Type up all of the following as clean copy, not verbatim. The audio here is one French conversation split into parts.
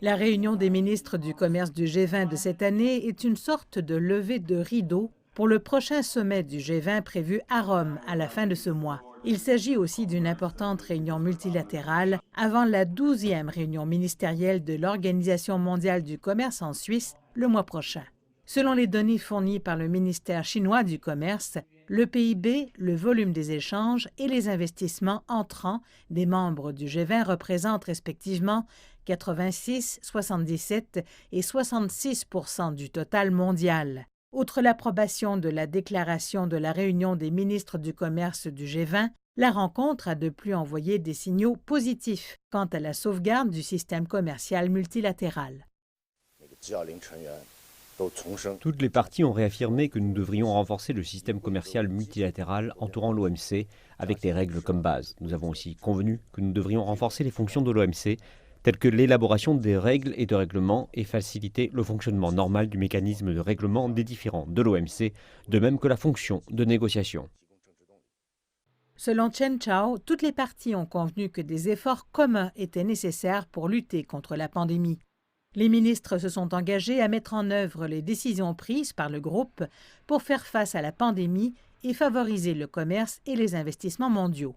La réunion des ministres du commerce du G20 de cette année est une sorte de levée de rideau pour le prochain sommet du G20 prévu à Rome à la fin de ce mois. Il s'agit aussi d'une importante réunion multilatérale avant la 12e réunion ministérielle de l'Organisation mondiale du commerce en Suisse le mois prochain. Selon les données fournies par le ministère chinois du Commerce, le PIB, le volume des échanges et les investissements entrants des membres du G20 représentent respectivement 86, 77 et 66 % du total mondial. Outre l'approbation de la déclaration de la réunion des ministres du commerce du G20, la rencontre a de plus envoyé des signaux positifs quant à la sauvegarde du système commercial multilatéral. Toutes les parties ont réaffirmé que nous devrions renforcer le système commercial multilatéral entourant l'OMC avec les règles comme base. Nous avons aussi convenu que nous devrions renforcer les fonctions de l'OMC, telles que l'élaboration des règles et de règlements et faciliter le fonctionnement normal du mécanisme de règlement des différends de l'OMC, de même que la fonction de négociation. Selon Chen Chao, toutes les parties ont convenu que des efforts communs étaient nécessaires pour lutter contre la pandémie. Les ministres se sont engagés à mettre en œuvre les décisions prises par le groupe pour faire face à la pandémie et favoriser le commerce et les investissements mondiaux.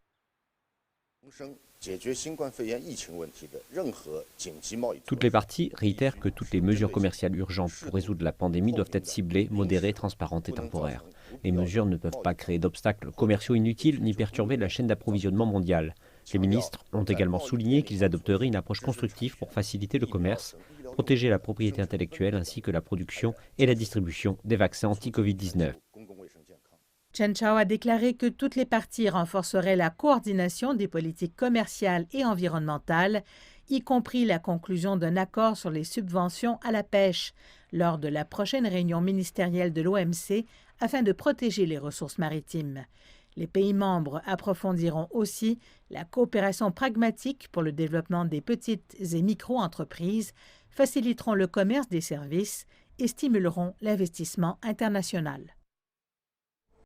Toutes les parties réitèrent que toutes les mesures commerciales urgentes pour résoudre la pandémie doivent être ciblées, modérées, transparentes et temporaires. Les mesures ne peuvent pas créer d'obstacles commerciaux inutiles ni perturber la chaîne d'approvisionnement mondiale. Les ministres ont également souligné qu'ils adopteraient une approche constructive pour faciliter le commerce, protéger la propriété intellectuelle ainsi que la production et la distribution des vaccins anti-Covid-19. Chen Chao a déclaré que toutes les parties renforceraient la coordination des politiques commerciales et environnementales, y compris la conclusion d'un accord sur les subventions à la pêche, lors de la prochaine réunion ministérielle de l'OMC afin de protéger les ressources maritimes. Les pays membres approfondiront aussi la coopération pragmatique pour le développement des petites et micro-entreprises, faciliteront le commerce des services et stimuleront l'investissement international.